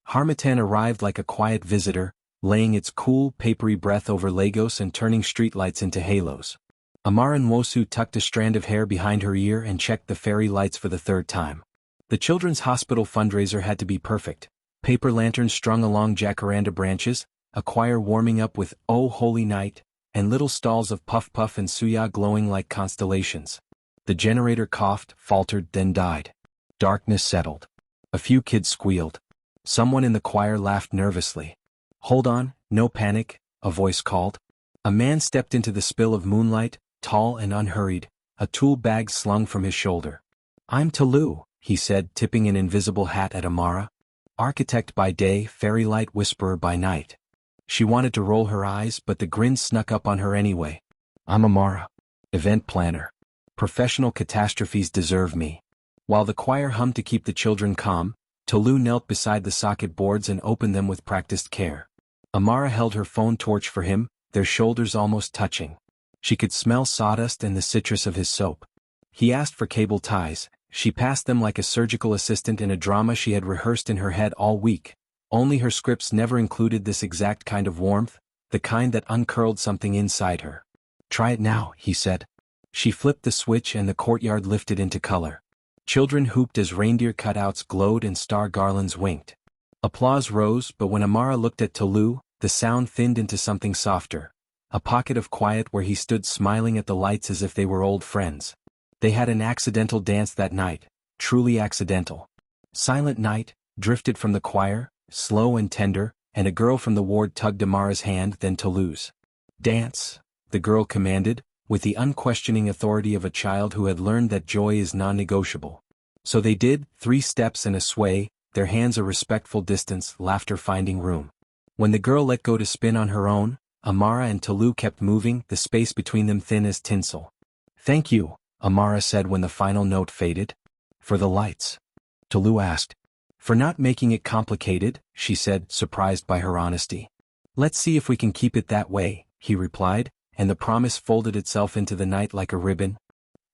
Harmattan arrived like a quiet visitor, laying its cool, papery breath over Lagos and turning streetlights into halos. Amara Nwosu tucked a strand of hair behind her ear and checked the fairy lights for the third time. The children's hospital fundraiser had to be perfect. Paper lanterns strung along jacaranda branches, a choir warming up with "Oh Holy Night," and little stalls of puff puff and suya glowing like constellations. The generator coughed, faltered, then died. Darkness settled. A few kids squealed. Someone in the choir laughed nervously. "Hold on, no panic," a voice called. A man stepped into the spill of moonlight, tall and unhurried, a tool bag slung from his shoulder. "I'm Tolu," he said, tipping an invisible hat at Amara. Architect by day, fairy light whisperer by night. She wanted to roll her eyes, but the grin snuck up on her anyway. "I'm Amara. Event planner. Professional catastrophes deserve me." While the choir hummed to keep the children calm, Tolu knelt beside the socket boards and opened them with practiced care. Amara held her phone torch for him, their shoulders almost touching. She could smell sawdust and the citrus of his soap. He asked for cable ties. She passed them like a surgical assistant in a drama she had rehearsed in her head all week. Only her scripts never included this exact kind of warmth, the kind that uncurled something inside her. "Try it now," he said. She flipped the switch and the courtyard lifted into color. Children hooped as reindeer cutouts glowed and star garlands winked. Applause rose, but when Amara looked at Tolu, the sound thinned into something softer. A pocket of quiet where he stood smiling at the lights as if they were old friends. They had an accidental dance that night, truly accidental. Silent Night drifted from the choir, slow and tender, and a girl from the ward tugged Amara's hand, then Tolu's. "Dance," the girl commanded, with the unquestioning authority of a child who had learned that joy is non-negotiable. So they did, 3 steps and a sway, their hands a respectful distance, laughter finding room. When the girl let go to spin on her own, Amara and Tolu kept moving, the space between them thin as tinsel. "Thank you," Amara said when the final note faded. "For the lights?" Tolu asked. "For not making it complicated," she said, surprised by her honesty. "Let's see if we can keep it that way," he replied, and the promise folded itself into the night like a ribbon.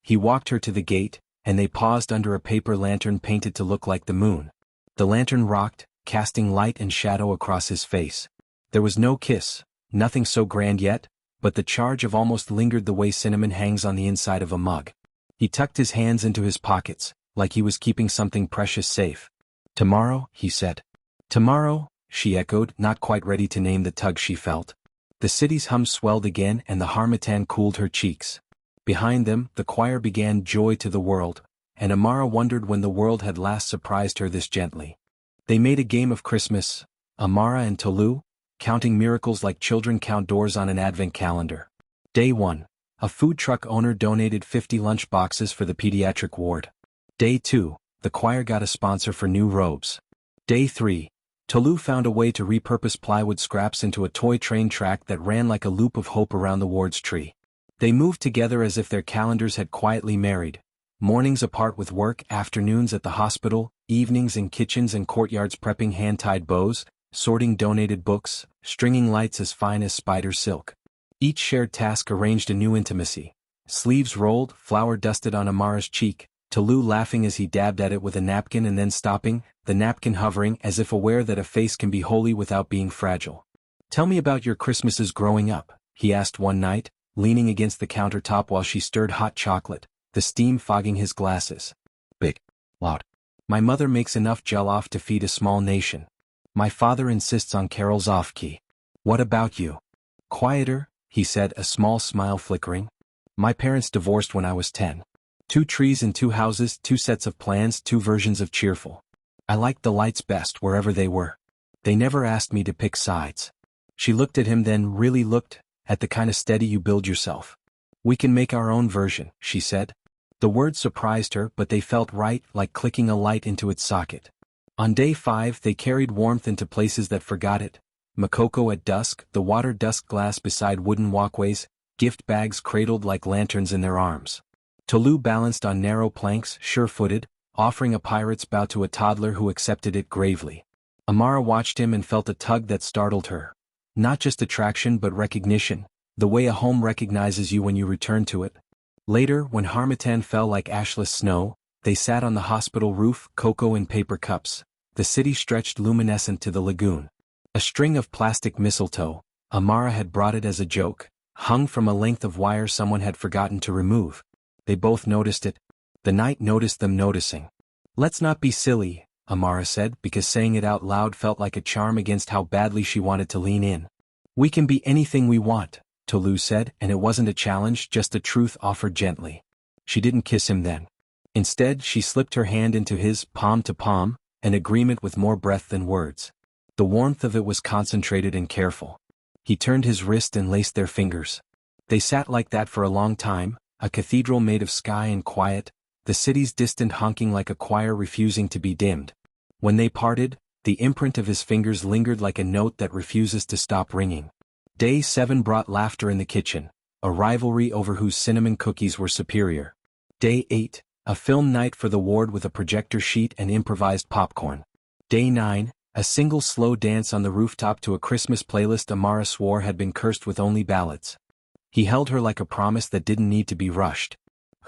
He walked her to the gate, and they paused under a paper lantern painted to look like the moon. The lantern rocked, casting light and shadow across his face. There was no kiss, nothing so grand yet, but the charge of almost lingered the way cinnamon hangs on the inside of a mug. He tucked his hands into his pockets, like he was keeping something precious safe. "Tomorrow," he said. "Tomorrow," she echoed, not quite ready to name the tug she felt. The city's hum swelled again and the harmattan cooled her cheeks. Behind them, the choir began "Joy to the World," and Amara wondered when the world had last surprised her this gently. They made a game of Christmas, Amara and Tolu, counting miracles like children count doors on an advent calendar. Day 1. A food truck owner donated 50 lunch boxes for the pediatric ward. Day 2. The choir got a sponsor for new robes. Day 3. Tolu found a way to repurpose plywood scraps into a toy train track that ran like a loop of hope around the ward's tree. They moved together as if their calendars had quietly married. Mornings apart with work, afternoons at the hospital, evenings in kitchens and courtyards prepping hand-tied bows, sorting donated books, stringing lights as fine as spider silk. Each shared task arranged a new intimacy. Sleeves rolled, flour dusted on Amara's cheek, Tolu laughing as he dabbed at it with a napkin and then stopping, the napkin hovering as if aware that a face can be holy without being fragile. "Tell me about your Christmases growing up," he asked one night, leaning against the countertop while she stirred hot chocolate, the steam fogging his glasses. "Big. Loud. My mother makes enough jollof to feed a small nation. My father insists on carols off-key. What about you?" "Quieter," he said, a small smile flickering. "My parents divorced when I was 10. 2 trees and 2 houses, 2 sets of plans, 2 versions of cheerful. I liked the lights best wherever they were. They never asked me to pick sides." She looked at him, then really looked, at the kind of steady you build yourself. "We can make our own version," she said. The words surprised her, but they felt right, like clicking a light into its socket. On day 5 they carried warmth into places that forgot it. Makoko at dusk, the water dusk glass beside wooden walkways, gift bags cradled like lanterns in their arms. Tolu balanced on narrow planks, sure-footed, offering a pirate's bow to a toddler who accepted it gravely. Amara watched him and felt a tug that startled her. Not just attraction but recognition, the way a home recognizes you when you return to it. Later, when Harmattan fell like ashless snow, they sat on the hospital roof, cocoa in paper cups, the city stretched luminescent to the lagoon. A string of plastic mistletoe, Amara had brought it as a joke, hung from a length of wire someone had forgotten to remove. They both noticed it. The night noticed them noticing. "Let's not be silly," Amara said, because saying it out loud felt like a charm against how badly she wanted to lean in. "We can be anything we want," Tolu said, and it wasn't a challenge, just a truth offered gently. She didn't kiss him then. Instead, she slipped her hand into his, palm to palm, an agreement with more breath than words. The warmth of it was concentrated and careful. He turned his wrist and laced their fingers. They sat like that for a long time, a cathedral made of sky and quiet, the city's distant honking like a choir refusing to be dimmed. When they parted, the imprint of his fingers lingered like a note that refuses to stop ringing. Day 7 brought laughter in the kitchen, a rivalry over whose cinnamon cookies were superior. Day 8, a film night for the ward with a projector sheet and improvised popcorn. Day 9, a single slow dance on the rooftop to a Christmas playlist Amara swore had been cursed with only ballads. He held her like a promise that didn't need to be rushed.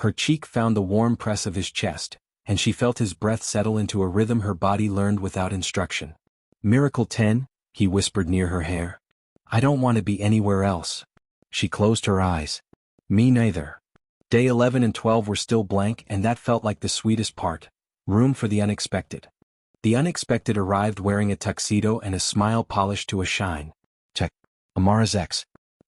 Her cheek found the warm press of his chest, and she felt his breath settle into a rhythm her body learned without instruction. "Miracle 10, he whispered near her hair. "I don't want to be anywhere else." She closed her eyes. "Me neither." Day 11 and 12 were still blank, and that felt like the sweetest part. Room for the unexpected. The unexpected arrived wearing a tuxedo and a smile polished to a shine. Check. Amara's ex.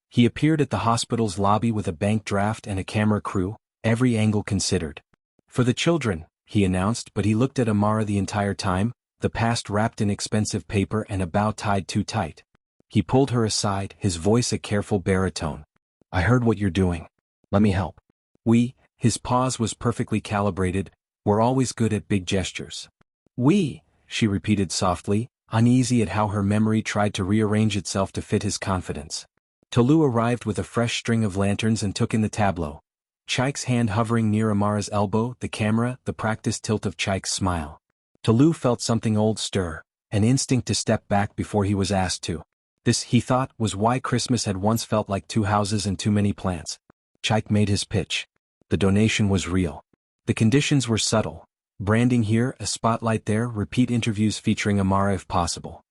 He appeared at the hospital's lobby with a bank draft and a camera crew, every angle considered. "For the children," he announced, but he looked at Amara the entire time, the past wrapped in expensive paper and a bow tied too tight. He pulled her aside, his voice a careful baritone. "I heard what you're doing. Let me help." His pause was perfectly calibrated, "we're always good at big gestures." "We," she repeated softly, uneasy at how her memory tried to rearrange itself to fit his confidence. Tolu arrived with a fresh string of lanterns and took in the tableau. Chaik's hand hovering near Amara's elbow, the camera, the practiced tilt of Chaik's smile. Tolu felt something old stir, an instinct to step back before he was asked to. This, he thought, was why Christmas had once felt like 2 houses and too many plants. Chaik made his pitch. The donation was real. The conditions were subtle. Branding here, a spotlight there, repeat interviews featuring Amara if possible.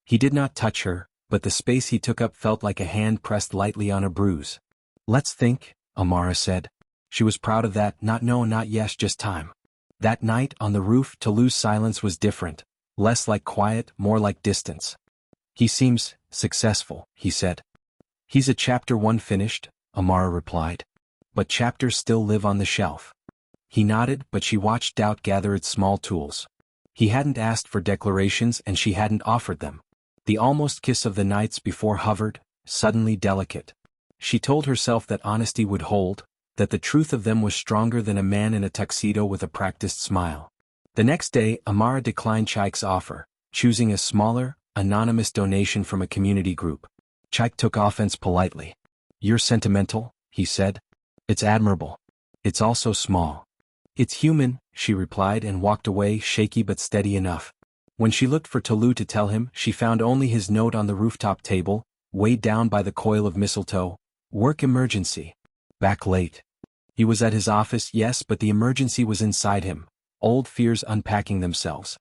He did not touch her, but the space he took up felt like a hand pressed lightly on a bruise. "Let's think," Amara said. She was proud of that, not no, not yes, just time. That night, on the roof, Tolu's silence was different, less like quiet, more like distance. "He seems successful," he said. "He's a chapter 1 finished," Amara replied. "But chapters still live on the shelf." He nodded, but she watched doubt gather its small tools. He hadn't asked for declarations and she hadn't offered them. The almost kiss of the nights before hovered, suddenly delicate. She told herself that honesty would hold, that the truth of them was stronger than a man in a tuxedo with a practiced smile. The next day, Amara declined Chaik's offer, choosing a smaller, anonymous donation from a community group. Chaik took offense politely. "You're sentimental," he said. "It's admirable. It's also small." "It's human," she replied and walked away, shaky but steady enough. When she looked for Tolu to tell him, she found only his note on the rooftop table, weighed down by the coil of mistletoe. "Work emergency. Back late." He was at his office, yes, but the emergency was inside him, old fears unpacking themselves.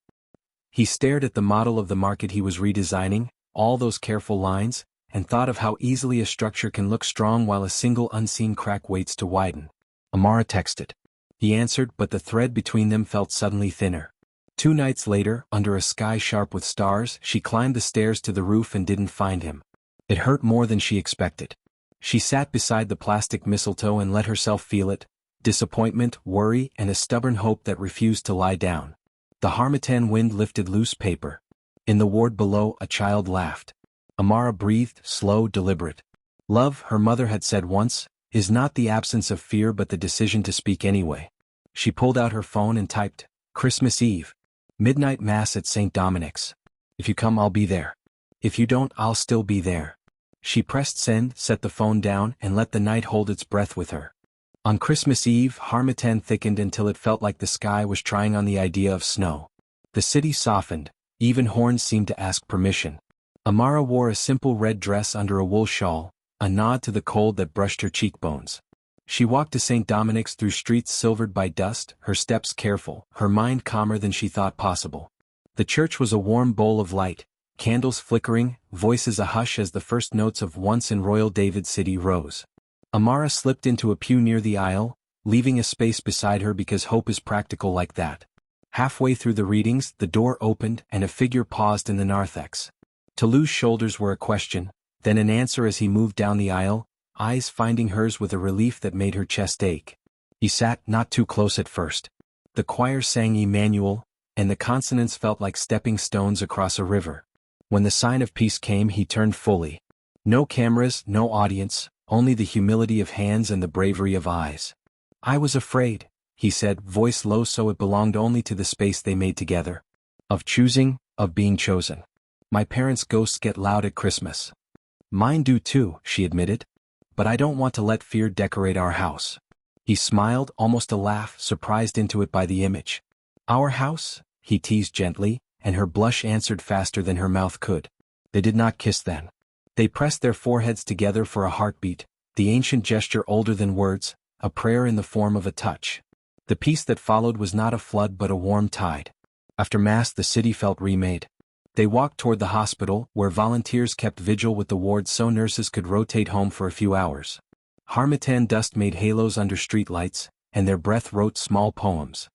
He stared at the model of the market he was redesigning, all those careful lines, and thought of how easily a structure can look strong while a single unseen crack waits to widen. Amara texted. He answered, but the thread between them felt suddenly thinner. 2 nights later, under a sky sharp with stars, she climbed the stairs to the roof and didn't find him. It hurt more than she expected. She sat beside the plastic mistletoe and let herself feel it, disappointment, worry, and a stubborn hope that refused to lie down. The Harmattan wind lifted loose paper. In the ward below, a child laughed. Amara breathed, slow, deliberate. Love, her mother had said once, is not the absence of fear but the decision to speak anyway. She pulled out her phone and typed, "Christmas Eve. Midnight Mass at St. Dominic's. If you come, I'll be there. If you don't, I'll still be there." She pressed send, set the phone down, and let the night hold its breath with her. On Christmas Eve, Harmattan thickened until it felt like the sky was trying on the idea of snow. The city softened, even horns seemed to ask permission. Amara wore a simple red dress under a wool shawl, a nod to the cold that brushed her cheekbones. She walked to St. Dominic's through streets silvered by dust, her steps careful, her mind calmer than she thought possible. The church was a warm bowl of light, candles flickering, voices a-hush as the first notes of Once in Royal David City rose. Amara slipped into a pew near the aisle, leaving a space beside her because hope is practical like that. Halfway through the readings, the door opened and a figure paused in the narthex. Tolu's shoulders were a question, then an answer as he moved down the aisle, eyes finding hers with a relief that made her chest ache. He sat not too close at first. The choir sang Emmanuel, and the consonants felt like stepping stones across a river. When the sign of peace came, he turned fully. No cameras, no audience, only the humility of hands and the bravery of eyes. "I was afraid," he said, voice low so it belonged only to the space they made together. "Of choosing, of being chosen. My parents' ghosts get loud at Christmas." "Mine do too," she admitted. "But I don't want to let fear decorate our house." He smiled, almost a laugh, surprised into it by the image. "Our house?" he teased gently, and her blush answered faster than her mouth could. They did not kiss then. They pressed their foreheads together for a heartbeat, the ancient gesture older than words, a prayer in the form of a touch. The peace that followed was not a flood but a warm tide. After Mass the city felt remade. They walked toward the hospital, where volunteers kept vigil with the wards so nurses could rotate home for a few hours. Harmattan dust made halos under streetlights, and their breath wrote small poems.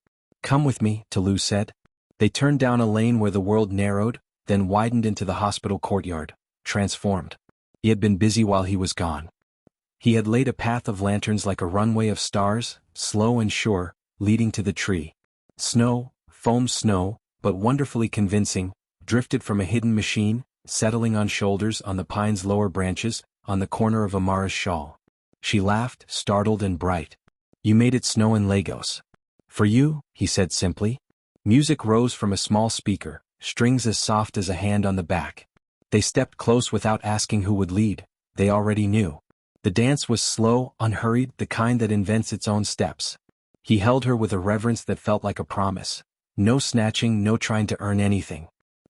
"Come with me," Tolu said. They turned down a lane where the world narrowed, then widened into the hospital courtyard, transformed. He had been busy while he was gone. He had laid a path of lanterns like a runway of stars, slow and sure, leading to the tree. Snow, foam snow, but wonderfully convincing, drifted from a hidden machine, settling on shoulders, on the pine's lower branches, on the corner of Amara's shawl. She laughed, startled and bright. "You made it snow in Lagos." "For you," he said simply. Music rose from a small speaker, strings as soft as a hand on the back. They stepped close without asking who would lead. They already knew. The dance was slow, unhurried, the kind that invents its own steps. He held her with a reverence that felt like a promise. No snatching, no trying to earn anything.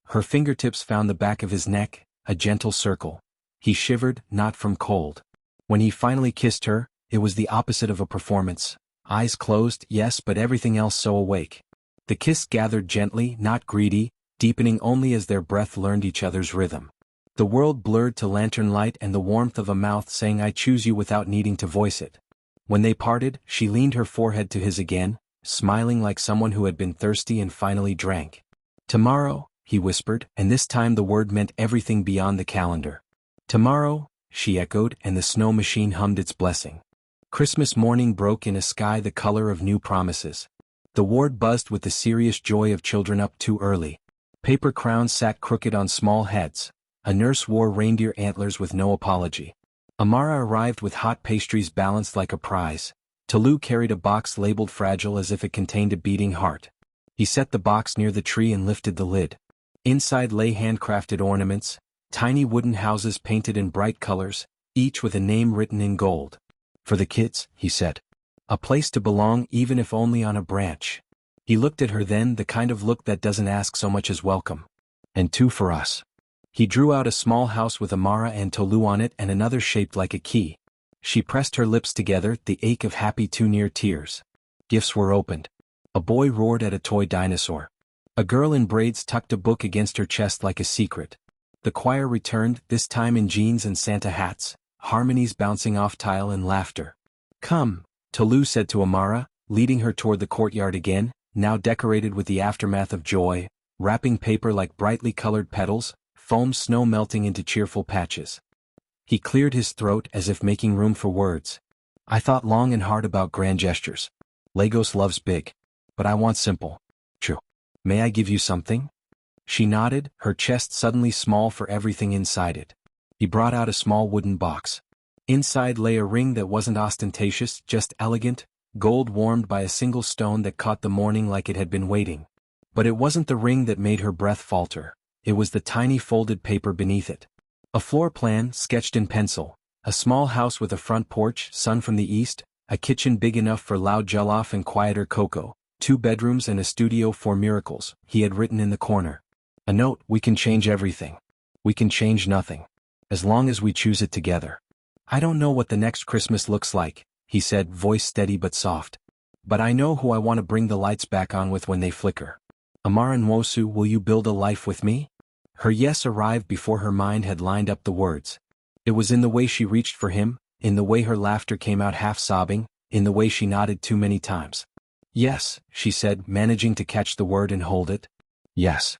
Her fingertips found the back of his neck, a gentle circle. He shivered, not from cold. When he finally kissed her, it was the opposite of a performance. Eyes closed, yes, but everything else so awake. The kiss gathered gently, not greedy, deepening only as their breath learned each other's rhythm. The world blurred to lantern light and the warmth of a mouth saying "I choose you" without needing to voice it. When they parted, she leaned her forehead to his again, smiling like someone who had been thirsty and finally drank. "Tomorrow," he whispered, and this time the word meant everything beyond the calendar. "Tomorrow," she echoed, and the snow machine hummed its blessing. Christmas morning broke in a sky the color of new promises. The ward buzzed with the serious joy of children up too early. Paper crowns sat crooked on small heads. A nurse wore reindeer antlers with no apology. Amara arrived with hot pastries balanced like a prize. Tolu carried a box labeled fragile as if it contained a beating heart. He set the box near the tree and lifted the lid. Inside lay handcrafted ornaments, tiny wooden houses painted in bright colors, each with a name written in gold. "For the kids," he said. "A place to belong even if only on a branch." He looked at her then, the kind of look that doesn't ask so much as welcome. "And two for us." He drew out a small house with Amara and Tolu on it and another shaped like a key. She pressed her lips together, the ache of happy too near tears. Gifts were opened. A boy roared at a toy dinosaur. A girl in braids tucked a book against her chest like a secret. The choir returned, this time in jeans and Santa hats, harmonies bouncing off tile and laughter. "Come," Tolu said to Amara, leading her toward the courtyard again, now decorated with the aftermath of joy, wrapping paper like brightly colored petals, foam snow melting into cheerful patches. He cleared his throat as if making room for words. "I thought long and hard about grand gestures. Lagos loves big. But I want simple. True. May I give you something?" She nodded, her chest suddenly small for everything inside it. He brought out a small wooden box. Inside lay a ring that wasn't ostentatious, just elegant, gold warmed by a single stone that caught the morning like it had been waiting. But it wasn't the ring that made her breath falter. It was the tiny folded paper beneath it. A floor plan, sketched in pencil. A small house with a front porch, sun from the east, a kitchen big enough for loud jollof and quieter cocoa, 2 bedrooms and a studio for miracles, he had written in the corner. A note: "We can change everything. We can change nothing. As long as we choose it together." "I don't know what the next Christmas looks like," he said, voice steady but soft. "But I know who I want to bring the lights back on with when they flicker." Amara Nwosu, will you build a life with me? Her yes arrived before her mind had lined up the words. It was in the way she reached for him, in the way her laughter came out half sobbing, in the way she nodded too many times. Yes, she said, managing to catch the word and hold it. Yes.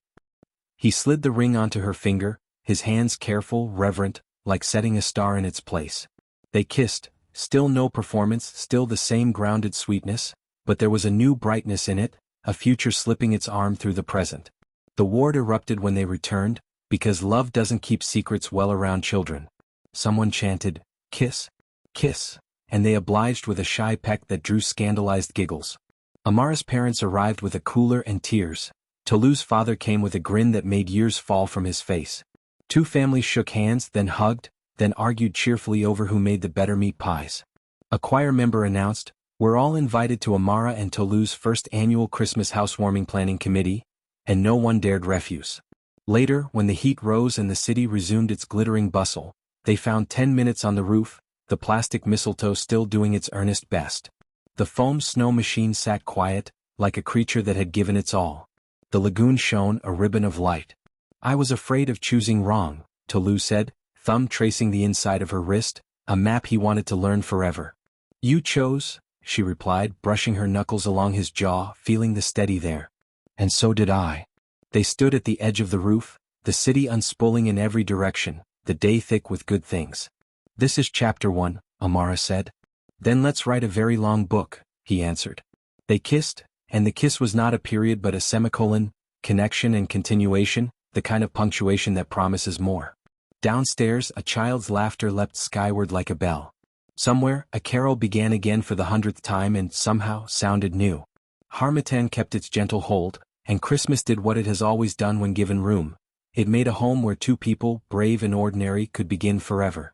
He slid the ring onto her finger, his hands careful, reverent, like setting a star in its place. They kissed, still no performance, still the same grounded sweetness, but there was a new brightness in it, a future slipping its arm through the present. The ward erupted when they returned, because love doesn't keep secrets well around children. Someone chanted, "Kiss, kiss," and they obliged with a shy peck that drew scandalized giggles. Amara's parents arrived with a cooler and tears. Tolu's father came with a grin that made years fall from his face. Two families shook hands, then hugged, then argued cheerfully over who made the better meat pies. A choir member announced, "We're all invited to Amara and Tolu's first annual Christmas housewarming planning committee," and no one dared refuse. Later, when the heat rose and the city resumed its glittering bustle, they found 10 minutes on the roof, the plastic mistletoe still doing its earnest best. The foam snow machine sat quiet, like a creature that had given its all. The lagoon shone, a ribbon of light. "I was afraid of choosing wrong," Tolu said, thumb tracing the inside of her wrist, a map he wanted to learn forever. "You chose," she replied, brushing her knuckles along his jaw, feeling the steady there. "And so did I." They stood at the edge of the roof, the city unspooling in every direction, the day thick with good things. "This is chapter 1, Amara said. "Then let's write a very long book," he answered. They kissed, and the kiss was not a period but a semicolon, connection and continuation, the kind of punctuation that promises more. Downstairs, a child's laughter leapt skyward like a bell. Somewhere, a carol began again for the 100th time and, somehow, sounded new. Harmattan kept its gentle hold, and Christmas did what it has always done when given room. It made a home where two people, brave and ordinary, could begin forever.